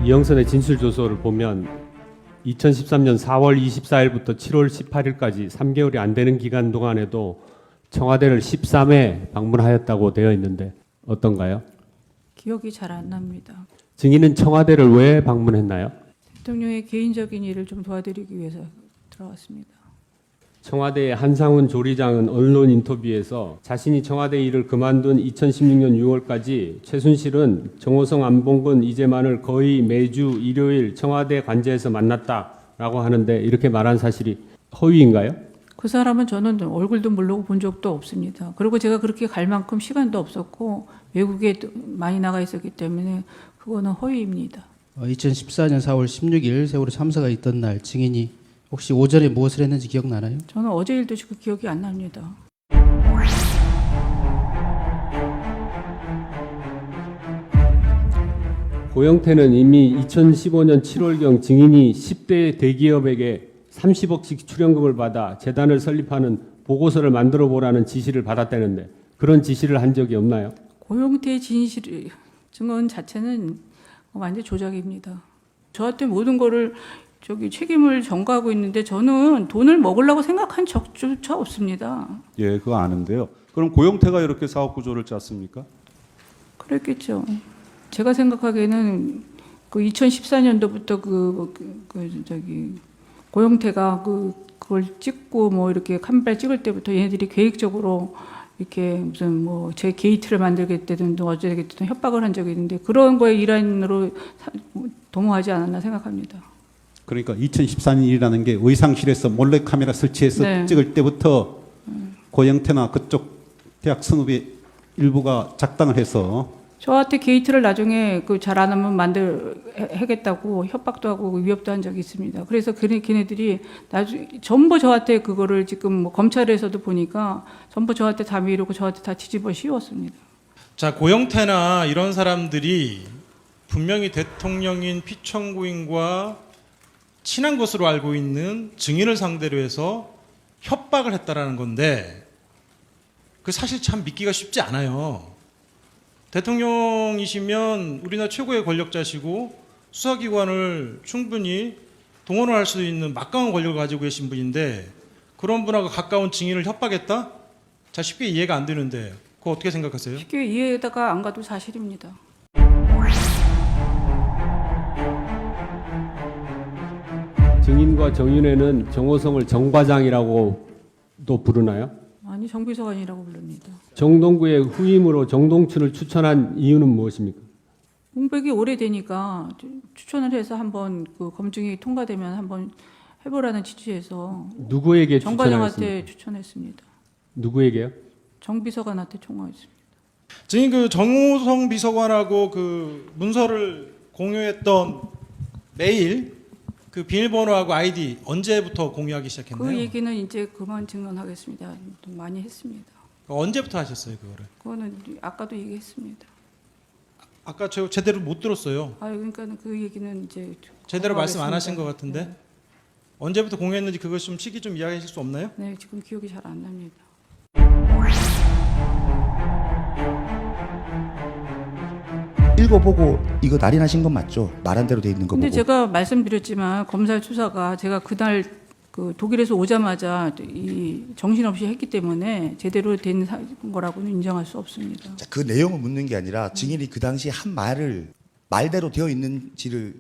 이영선의 진술조서를 보면 2013년 4월 24일부터 7월 18일까지 3개월이 안 되는 기간 동안에도 청와대를 13회 방문하였다고 되어 있는데 어떤가요? 기억이 잘 안 납니다. 증인은 청와대를 왜 방문했나요? 대통령의 개인적인 일을 좀 도와드리기 위해서 들어갔습니다. 청와대의 한상훈 조리장은 언론 인터뷰에서 자신이 청와대 일을 그만둔 2016년 6월까지 최순실은 정호성, 안봉근, 이재만을 거의 매주 일요일 청와대 관저에서 만났다라고 하는데 이렇게 말한 사실이 허위인가요? 그 사람은 저는 얼굴도 모르고 본 적도 없습니다. 그리고 제가 그렇게 갈 만큼 시간도 없었고 외국에 많이 나가 있었기 때문에 그거는 허위입니다. 2014년 4월 16일 세월호 참사가 있던 날 증인이 혹시 오전에 무엇을 했는지 기억나나요? 저는 어제 일도 지금 기억이 안 납니다. 고영태는 이미 2015년 7월경 증인이 10대 대기업에게 30억씩 출연금을 받아 재단을 설립하는 보고서를 만들어 보라는 지시를 받았다는데 그런 지시를 한 적이 없나요? 고용태 진실 증언 자체는 완전 조작입니다. 저한테 모든 거를 책임을 전가하고 있는데 저는 돈을 먹으려고 생각한 적조차 없습니다. 예, 그거 아는데요. 그럼 고영태가 이렇게 사업 구조를 짰습니까? 그랬겠죠. 제가 생각하기에는 그 2014년도부터 고영태가 그걸 찍고 뭐 이렇게 카메라 찍을 때부터 얘네들이 계획적으로 이렇게 무슨 뭐 제 게이트를 만들겠다든 어쩌겠다든 협박을 한 적이 있는데 그런 거에 일환으로 도모하지 않았나 생각합니다. 그러니까 2014년 일이라는 게 의상실에서 몰래 카메라 설치해서 네. 찍을 때부터 고영태나 그쪽 대학 선후배 일부가 작당을 해서 저한테 게이트를 나중에 잘 안 하면 하겠다고 협박도 하고 위협도 한 적이 있습니다. 그래서 걔네들이 나중에 전부 저한테 그거를 지금 뭐 검찰에서도 보니까 전부 저한테 다 미루고 저한테 다 뒤집어 씌웠습니다. 자, 고영태나 이런 사람들이 분명히 대통령인 피청구인과 친한 것으로 알고 있는 증인을 상대로 해서 협박을 했다라는 건데 그 사실 참 믿기가 쉽지 않아요. 대통령이시면 우리나라 최고의 권력자시고 수사기관을 충분히 동원을 할 수 있는 막강한 권력을 가지고 계신 분인데 그런 분하고 가까운 증인을 협박했다? 자, 쉽게 이해가 안 되는데 그거 어떻게 생각하세요? 쉽게 이해가 안 가도 사실입니다. 증인과 정윤회는 정호성을 정과장이라고도 부르나요? 아니 정비서관이라고 부릅니다. 정동구의 후임으로 정동춘을 추천한 이유는 무엇입니까? 공백이 오래되니까 추천을 해서 한번 검증이 통과되면 한번 해보라는 취지에서 누구에게 정과장한테 추천하였습니까? 추천했습니다. 누구에게요? 정비서관한테 청구했습니다. 증인 그 정호성 비서관하고 그 문서를 공유했던 메일 그 비밀번호하고 아이디 언제부터 공유하기 시작했나요? 그 얘기는 이제 그만 증언하겠습니다. 좀 많이 했습니다. 언제부터 하셨어요 그거를? 그거는 아까도 얘기했습니다. 아까 저 제대로 못 들었어요. 그러니까 그 얘기는 이제 제대로 말씀 안 하신 거부하겠습니다. 것 같은데 네. 언제부터 공유했는지 그것 좀 시기 좀 이야기하실 수 없나요? 네, 지금 기억이 잘 안 납니다. 읽어보고 이거 날인하신 건 맞죠? 말한 대로 돼 있는 거 근데 보고. 제가 말씀드렸지만 검찰 수사가 제가 그날 독일에서 오자마자 이 정신없이 했기 때문에 제대로 된 거라고는 인정할 수 없습니다. 자, 그 내용을 묻는 게 아니라 증인이 그 당시 한 말을 말대로 되어 있는지를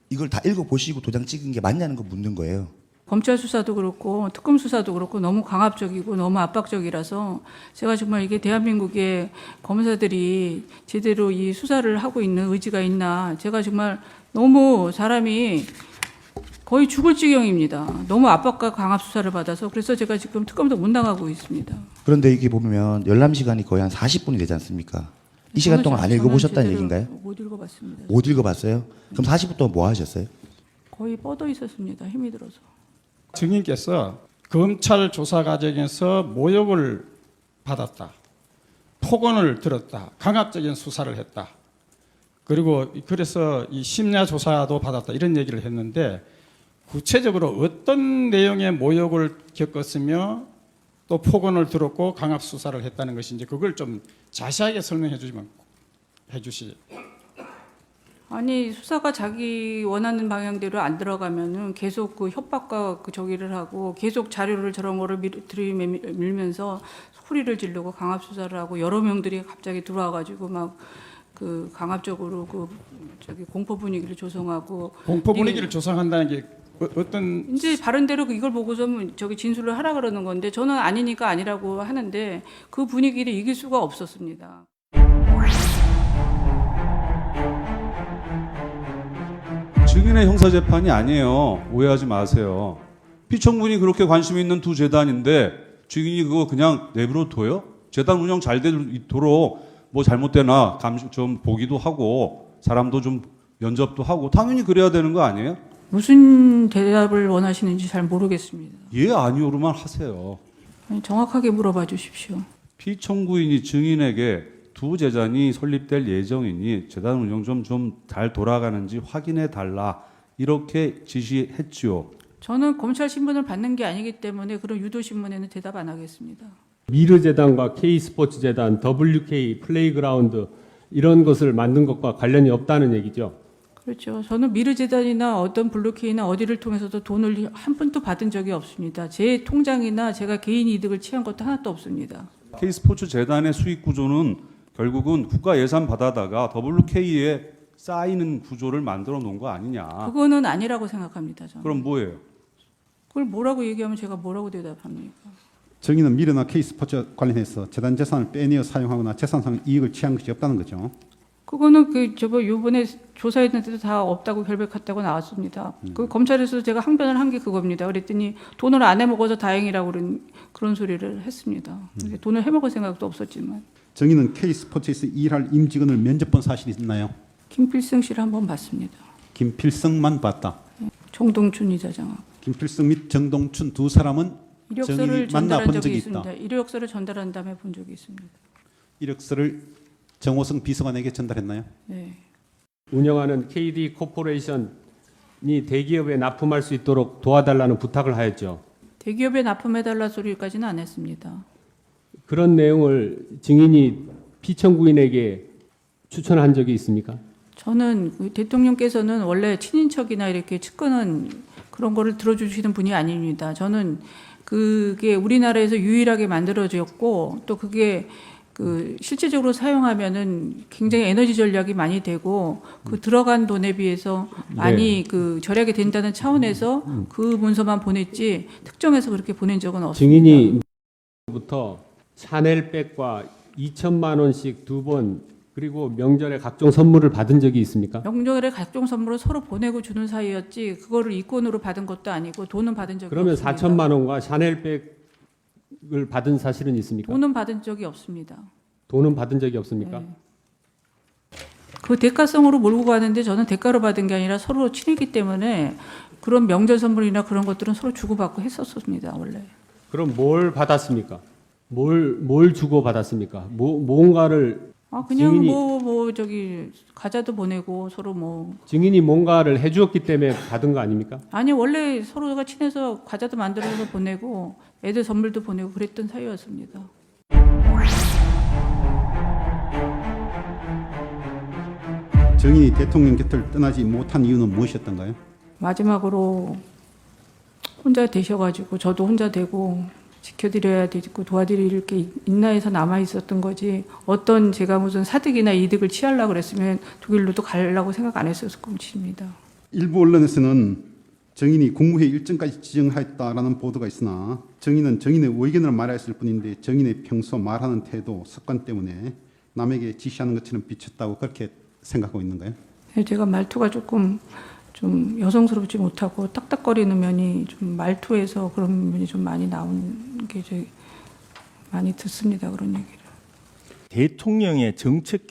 이걸 다 읽어보시고 도장 찍은 게 맞냐는 거 묻는 거예요. 검찰 수사도 그렇고 특검 수사도 그렇고 너무 강압적이고 너무 압박적이라서 제가 정말 이게 대한민국의 검사들이 제대로 이 수사를 하고 있는 의지가 있나 제가 정말 너무 사람이 거의 죽을 지경입니다. 너무 압박과 강압 수사를 받아서 그래서 제가 지금 특검도 못 나가고 있습니다. 그런데 이게 보면 열람 시간이 거의 한 40분이 되지 않습니까? 이 시간 동안 안 읽어보셨다는 저는 얘기인가요? 못 읽어봤습니다. 못 읽어봤어요? 그럼 40분 동안 뭐 하셨어요? 거의 뻗어 있었습니다. 힘이 들어서. 증인께서 검찰 조사 과정에서 모욕을 받았다, 폭언을 들었다, 강압적인 수사를 했다, 그리고 그래서 이 심야 조사도 받았다 이런 얘기를 했는데 구체적으로 어떤 내용의 모욕을 겪었으며 또 폭언을 들었고 강압 수사를 했다는 것인지 그걸 좀 자세하게 설명해 주시면 해주시. 아니 수사가 자기 원하는 방향대로 안 들어가면은 계속 그 협박과 그 저기를 하고 계속 자료를 저런 거를 들이밀면서 소리를 지르고 강압 수사를 하고 여러 명들이 갑자기 들어와가지고 막 그 강압적으로 그 저기 공포 분위기를 조성하고 공포 분위기를 조성한다는 게 어떤 이제 바른대로 이걸 보고서 저기 진술을 하라 그러는 건데 저는 아니니까 아니라고 하는데 그 분위기를 이길 수가 없었습니다. 증인의 형사재판이 아니에요. 오해하지 마세요. 피청군이 그렇게 관심 있는 두 재단인데 증인이 그거 그냥 내버려 둬요? 재단 운영 잘 되도록 뭐 잘못되나 감시 좀 보기도 하고 사람도 좀 면접도 하고 당연히 그래야 되는 거 아니에요? 무슨 대답을 원하시는지 잘 모르겠습니다. 예 아니오로만 하세요. 아니, 정확하게 물어봐 주십시오. 피청구인이 증인에게 두 재단이 설립될 예정이니 재단 운영 좀 잘 돌아가는지 확인해 달라 이렇게 지시했지요. 저는 검찰 신분을 받는 게 아니기 때문에 그런 유도 신문에는 대답 안 하겠습니다. 미르재단과 K스포츠재단, WK 플레이그라운드 이런 것을 만든 것과 관련이 없다는 얘기죠. 그렇죠. 저는 미르재단이나 어떤 블루케이나 어디를 통해서도 돈을 한 푼도 받은 적이 없습니다. 제 통장이나 제가 개인 이득을 취한 것도 하나도 없습니다. K스포츠 재단의 수익 구조는 결국은 국가 예산 받아다가 WK에 쌓이는 구조를 만들어 놓은 거 아니냐. 그거는 아니라고 생각합니다. 저는. 그럼 뭐예요? 그걸 뭐라고 얘기하면 제가 뭐라고 대답합니까? 정의는 미르나 K스포츠 관련해서 재단 재산을 빼내어 사용하거나 재산상 이익을 취한 것이 없다는 거죠. 그거는 요번에 조사했는데도 다 없다고 결백했다고 나왔습니다. 그 검찰에서 제가 항변을 한 게 그겁니다. 그랬더니 돈을 안 해먹어서 다행이라고 그런 소리를 했습니다. 돈을 해먹을 생각도 없었지만. 정의는 K스포츠에서 일할 임직원을 면접 본 사실이 있나요? 김필승 씨를 한번 봤습니다. 김필승만 봤다. 정동춘 이사장하고. 김필승 및 정동춘 두 사람은 이력서를 정인이 전달한 만나본 적이 적이 있습니다. 있다. 이력서를 전달한 다음에 본 적이 있습니다. 이력서를 정호성 비서관에게 전달했나요? 네. 운영하는 KD 코퍼레이션이 대기업에 납품할 수 있도록 도와달라는 부탁을 하였죠. 대기업에 납품해달라 소리까지는 안 했습니다. 그런 내용을 증인이 피청구인에게 추천한 적이 있습니까? 저는 그 대통령께서는 원래 친인척이나 이렇게 측근은 그런 거를 들어주시는 분이 아닙니다. 저는 그게 우리나라에서 유일하게 만들어졌고 또 그게 그 실질적으로 사용하면은 굉장히 에너지 전략이 많이 되고 그 들어간 돈에 비해서 많이 그 절약이 된다는 차원에서 그 문서만 보냈지 특정해서 그렇게 보낸 적은 없습니다. 증인이부터 샤넬백과 2천만 원씩 2번 그리고 명절에 각종 선물을 받은 적이 있습니까? 명절에 각종 선물을 서로 보내고 주는 사이였지 그거를 이권으로 받은 것도 아니고 돈은 받은 적이 그러면 없습니다. 4천만 원과 샤넬백을 받은 사실은 있습니까? 돈은 받은 적이 없습니다. 돈은 받은 적이 없습니까? 네. 그 대가성으로 몰고 가는데 저는 대가로 받은 게 아니라 서로 친했기 때문에 그런 명절 선물이나 그런 것들은 서로 주고받고 했었습니다. 원래. 그럼 뭘 받았습니까? 뭘 주고 받았습니까? 뭔가를 그냥 증인이- 저기 과자도 보내고 서로 뭐 증인이 뭔가를 해주었기 때문에 받은 거 아닙니까? 아니 원래 서로가 친해서 과자도 만들어서 보내고 애들 선물도 보내고 그랬던 사이였습니다. 정의이 대통령 곁을 떠나지 못한 이유는 무엇이었던가요? 마지막으로 혼자 되셔가지고 저도 혼자 되고 지켜드려야 되고 도와드릴 게 있나 해서 남아 있었던 거지 어떤 제가 무슨 사득이나 이득을 취하려고 그랬으면 독일로도 가려고 생각 안 했었을 것입니다. 일부 언론에서는 정인이 국무회의 일정까지 지정하였다라는 보도가 있으나 정인은 정인의 의견을 말했을 뿐인데 정인의 평소 말하는 태도, 습관 때문에 남에게 지시하는 것처럼 비쳤다고 그렇게 생각하고 있는가요? 제가 말투가 조금 좀 여성스럽지 못하고 딱딱거리는 면이 좀 말투에서 그런 면이 좀 많이 나온 게 이제 많이 듣습니다. 그런 얘기를. 대통령의 정책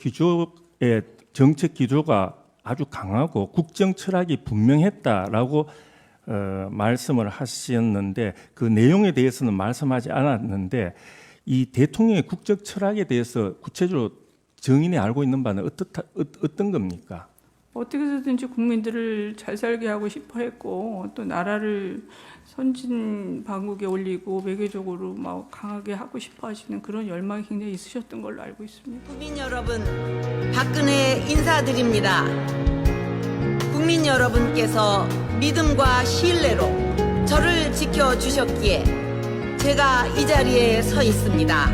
기조가 아주 강하고 국정 철학이 분명했다라고 말씀을 하셨는데 그 내용에 대해서는 말씀하지 않았는데 이 대통령의 국정 철학에 대해서 구체적으로 정인이 알고 있는 바는 어떤 겁니까? 어떻게 해서든지 국민들을 잘 살게 하고 싶어 했고 또 나라를 선진 방국에 올리고 외교적으로 막 강하게 하고 싶어 하시는 그런 열망이 굉장히 있으셨던 걸로 알고 있습니다. 국민 여러분, 박근혜 인사드립니다. 국민 여러분께서 믿음과 신뢰로 저를 지켜주셨기에 제가 이 자리에 서 있습니다.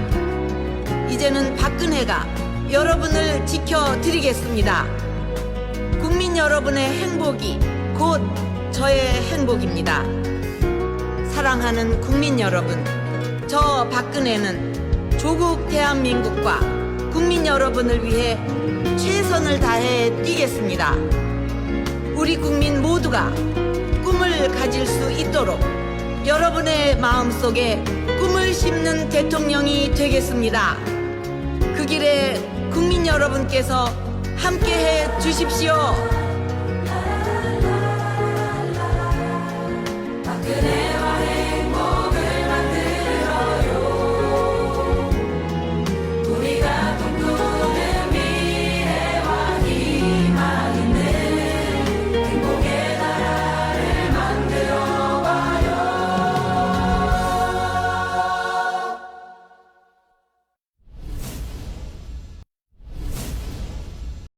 이제는 박근혜가 여러분을 지켜드리겠습니다. 국민 여러분의 행복이 곧 저의 행복입니다. 사랑하는 국민 여러분, 저 박근혜는 조국 대한민국과 국민 여러분을 위해 최선을 다해 뛰겠습니다. 우리 국민 모두가 꿈을 가질 수 있도록 여러분의 마음속에 꿈을 심는 대통령이 되겠습니다. 그 길에 국민 여러분께서 함께해 주십시오. 박근혜